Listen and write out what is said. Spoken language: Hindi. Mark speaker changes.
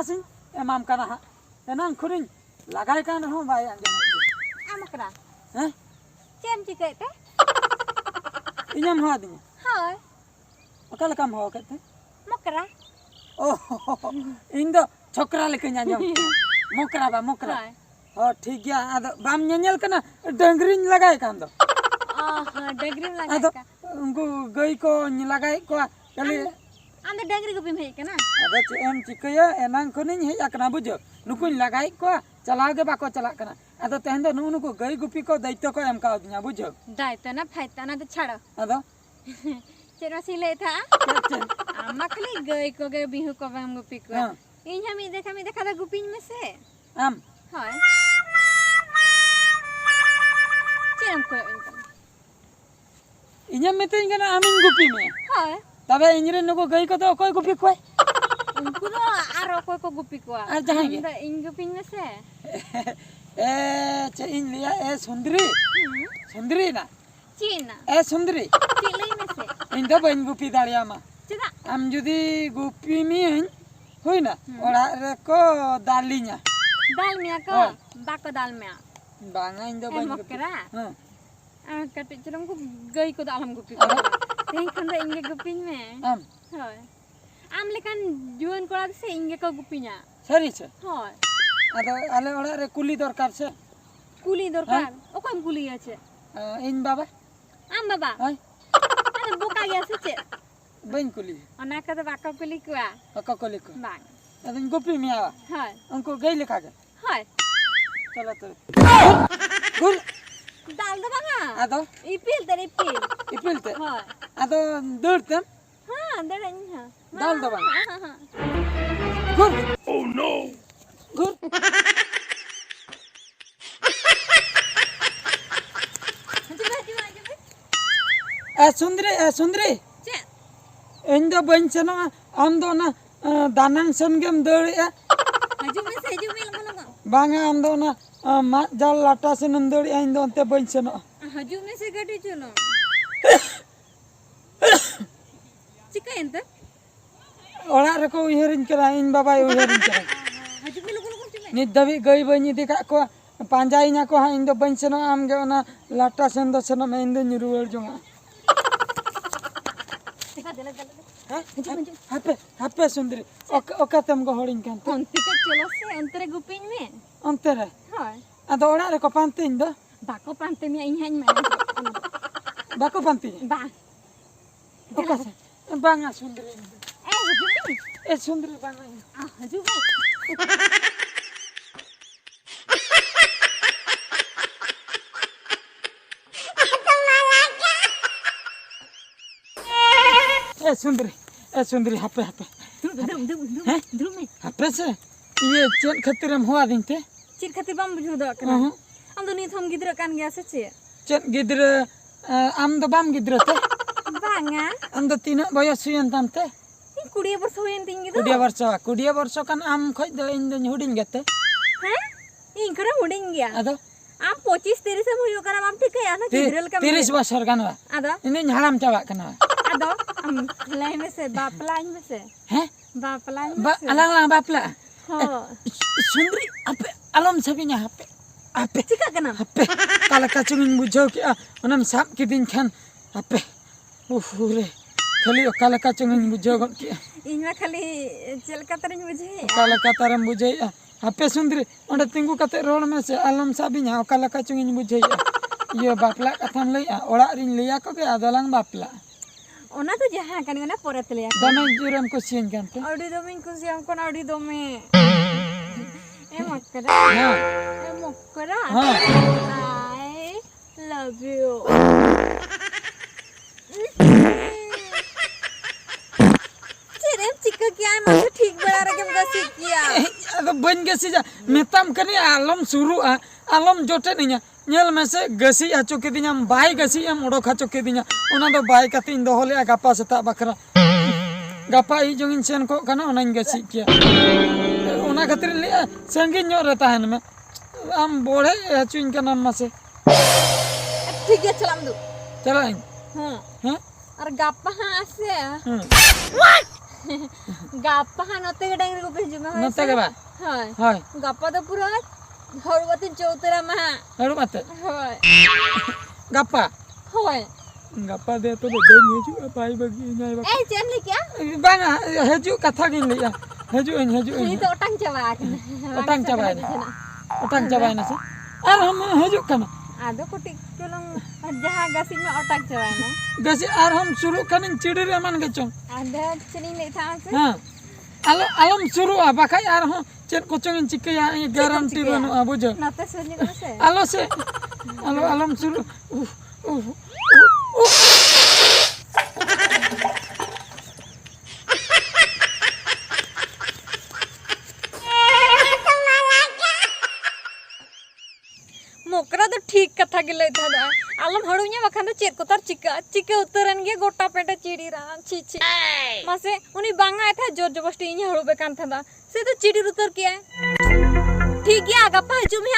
Speaker 1: ᱥᱤᱧ ᱮᱢᱟᱢ ᱠᱟᱱᱟ ᱦᱟᱸᱜ ᱮᱱᱟᱝ ᱠᱷᱚᱱᱤᱧ ᱞᱟᱜᱟᱭ ᱠᱟᱱ ᱨᱮᱦᱚᱸ ᱵᱟᱭ ᱟᱸᱡᱚᱢᱮᱫ
Speaker 2: ᱟᱢ ᱢᱚᱠᱨᱟ
Speaker 1: ᱦᱮᱸ
Speaker 2: ᱪᱮᱫ ᱮᱢ ᱪᱤᱠᱟᱹᱭᱮᱫ ᱛᱮ?
Speaker 1: ᱤᱧᱮᱢ ᱦᱚᱦᱚᱣᱟᱫᱤᱧᱟ
Speaker 2: ᱦᱳᱭ
Speaker 1: ᱚᱠᱟ ᱞᱮᱠᱟᱢ ᱦᱚᱦᱚ ᱠᱮᱫ ᱛᱮ
Speaker 2: ᱢᱚᱠᱨᱟ
Speaker 1: ᱳ ᱤᱧ ᱫᱚ ᱪᱷᱚᱠᱨᱟ ᱞᱮᱠᱟᱧ ᱟᱸᱡᱚᱢ ᱢᱚᱠᱨᱟ ᱵᱟ ᱢᱚᱠᱨᱟ
Speaker 2: ᱦᱳᱭ
Speaker 1: ᱦᱚ ᱴᱷᱤक ᱜᱮᱭᱟ ᱟᱫᱚ ᱵᱟᱢ ᱧᱮᱧᱮᱞ ᱠᱟᱱᱟ ᱰᱟᱝᱨᱤᱧ ᱞᱟᱜᱟᱭ ᱠᱟᱱ ᱫᱚ
Speaker 2: ᱰᱟᱝᱨᱤᱢ
Speaker 1: ᱟᱫᱚ
Speaker 2: ᱞᱟᱜᱟᱭᱮᱫ
Speaker 1: उनको गई को लगाएक को खाली
Speaker 2: आम दो डंगरी गुपिम हेज कना
Speaker 1: अबे चेम चिकया एनांग खनिन हेज आकना बुझो नुकुन लगाएक को चलागे बाको चलाक कना अदो तेहन दो नुको गई गुपी को दायित्व को एम का दिया बुझो
Speaker 2: दायित्व ना फायदा ना तो छाड़ो
Speaker 1: अदो
Speaker 2: चेरो सिले था आमा खाली गई को गे बिहु को बम गुपी को इन हम मी देखा दा गुपिन में से
Speaker 1: आम
Speaker 2: हाय चेम को
Speaker 1: इन्हें मितें कना आमिन गुपी में
Speaker 2: हाय
Speaker 1: तबे इंजरे नुको गई को तो कोई गुपी कोई
Speaker 2: उनको तो आरो कोई को गुपी को
Speaker 1: आ जहां गे
Speaker 2: इन गुपिन में से
Speaker 1: ए चे इन लिया ए सुंदरी सुंदरी ना
Speaker 2: चीना
Speaker 1: ए सुंदरी
Speaker 2: चिलई में से
Speaker 1: इन दो बन गुपी दाड़िया मा
Speaker 2: चेदा
Speaker 1: आम जुदी गुपी में हुई ना ओड़ा रे को दालिया
Speaker 2: दाल मिया को बाको दाल मिया
Speaker 1: बांगा इन दो बन गुपी
Speaker 2: मकरा कटे चरम को गई को दालम गुपी को तें खंदा इंगे गुपिन में
Speaker 1: आम
Speaker 2: होय आम लेकान जुवन कोड़ा से इंगे को गुपिना
Speaker 1: सरी छे
Speaker 2: होय
Speaker 1: अदो आले ओड़ा रे कुली दरकार छे
Speaker 2: कुली दरकार ओकम कुली আছে
Speaker 1: इन बाबा
Speaker 2: आम बाबा
Speaker 1: हाय
Speaker 2: अरे बोका गया से चे
Speaker 1: बन कुली
Speaker 2: ओना का तो बाका कुली कुआ
Speaker 1: अका कुली को
Speaker 2: बांग
Speaker 1: अदो गुपी में आवा
Speaker 2: होय
Speaker 1: उनको गई लिखा के
Speaker 2: होय
Speaker 1: चलो तो गुल
Speaker 2: दाल दो बांगा
Speaker 1: अदो
Speaker 2: इपिल तेरे इपिल
Speaker 1: इपिलते
Speaker 2: होय
Speaker 1: अदो दौड़ते
Speaker 2: हां दड़न हां
Speaker 1: दाल दो बांगा
Speaker 2: हां हां
Speaker 1: गुल ओह नो गुल ए सुंदरी
Speaker 2: चे
Speaker 1: इन दो बन सनो आम दो ना दानांग सन गेम दौड़िया
Speaker 2: हजू में लगो
Speaker 1: बांगा आम दो ना मा जाल लाटा से नम दौड़िया इन दो अंते बन सनो
Speaker 2: हजू में से गटी चलो चिका एंत
Speaker 1: ओड़ा रे को उहरिन करा इन बाबा उहरिन करा
Speaker 2: हजू में लगो चिका
Speaker 1: नित दबी गई बन इदी का को पांजाइना को इन दो बन सनो आम गे ओना लाटा सन दो सनो में इन दो रुवार जोंगा हापे हापे सुंदरी ओका तम को होड़िन कान
Speaker 2: अंते के चलो से अंतरे गुपिन में
Speaker 1: अंते रे
Speaker 2: हाय
Speaker 1: अदो ओड़ा रे को पांते इन दो
Speaker 2: बाको पांते में इन हन में
Speaker 1: बाको पांती
Speaker 2: बा
Speaker 1: ओका से बांगा सुंदरी
Speaker 2: ए हजू में
Speaker 1: ए सुंदरी बांगा
Speaker 2: हजू में
Speaker 1: ए सुंदरी हापे हापे
Speaker 2: धुम में
Speaker 1: हापे से ये चेन खातिर हम हुआ दिन ते
Speaker 2: चिर खातिर बम बुझू दो कना हम तो नीत हम गिद्र कान गया से चे
Speaker 1: चेन गिद्र आम दो बाम गिद्र ते
Speaker 2: बांगा
Speaker 1: आम दो तीन बयस हुयन ताम ते
Speaker 2: 20 वर्ष होयन तिंग गिदो
Speaker 1: 20 वर्ष कान आम खoj दो इन दो हुडिन गते
Speaker 2: हैं इन करे हुडिन गया
Speaker 1: अदो
Speaker 2: आम 25 30 से हुयो करा आम ठीक है ना गिद्रल का
Speaker 1: 30 वर्ष गानवा
Speaker 2: अदो
Speaker 1: इन हराम चावा कना
Speaker 2: अदो हम लाई में से बापलाइन में से
Speaker 1: हैं
Speaker 2: बापलाइन में से
Speaker 1: अलग अलग बापला
Speaker 2: हां
Speaker 1: सुंदरी आपे अलम सबिना हापे आपे
Speaker 2: चिका कना
Speaker 1: हापे काला काचुंग बुझो कि ओनम साप के दिन खान हापे ओरे खाली काला काचुंग बुझो कि
Speaker 2: इनवा खाली चलका तरन बुझे
Speaker 1: काला कातारम बुझे हापे सुंदरी ओंडे तिंगु कते रोड में से अलम साबिना काला काचुंग बुझे ये बापला कथाम लई ओड़ा रिन लिया को के आदलांग बापला
Speaker 2: ओना तो जहां कन ना परत ले
Speaker 1: दमे जुरम को सीन कांते
Speaker 2: अडी दोमिन कुसी हम कोन अडी दोमे ए मक्करा
Speaker 1: हां
Speaker 2: ए मक्करा
Speaker 1: हां
Speaker 2: आई लव यू चेरेम चिका क्या मतलब ठीक बड़ा रे के मगा सिकिया
Speaker 1: अदो बन गसी जा मेताम कनी आलम शुरू आलम जोटे निया नेल में से गसी आचो के दिना बाय गसी एम ओडो खाचो के दिना ओना दो बाय कते इन दोहले गापा सता बखरा गापा ई जोगिन सेन को कना ओना गसी किया ओना खातिर ले संगिन नो रहता है में आम बोड़े आचुन के नाम से
Speaker 2: ठीक है चलम दो
Speaker 1: चला
Speaker 2: हां
Speaker 1: हां
Speaker 2: और गापा हां से गापा नते के डांगरी गुपी जुमा होय
Speaker 1: नते के बा
Speaker 2: हाय
Speaker 1: हाय
Speaker 2: गापा तो पूरा हरबती चौतरा महा
Speaker 1: हरु बाते
Speaker 2: हाय
Speaker 1: गप्पा
Speaker 2: हाय
Speaker 1: गप्पा दे तो बन हेजु बाई बगी नाय बा
Speaker 2: ए चेमली क्या
Speaker 1: बांगा हेजु कथा गिन लिया हेजु
Speaker 2: ini तो ओटांग चबा
Speaker 1: ओटांग चबाय ना से और हम हेजु कना
Speaker 2: आदो कुटी चुलंग जहां गसी में ओटांग चबाय ना
Speaker 1: गसी और हम शुरू कनिन चिड़ी रे मन गचों
Speaker 2: आदो चनी ले था से
Speaker 1: हां आलम शुरू आ बाखाय और हम चेत कोचों चिकया गारंटी बनु बुझो
Speaker 2: नते सोनी को से
Speaker 1: आलो से आलम शुरू
Speaker 2: मोकरा तो ठीक कथा गिले था दा आलम हड़ुnya बखान तो चेत कोतार चिका उतरन गे गोटा पेटा चिड़ी रा छी छी मासे उनी बांगा था जोर जबरदस्ती इnya हड़ु बेकान था से तो चिड़ी उतर के ठीक है गप्पा हजू में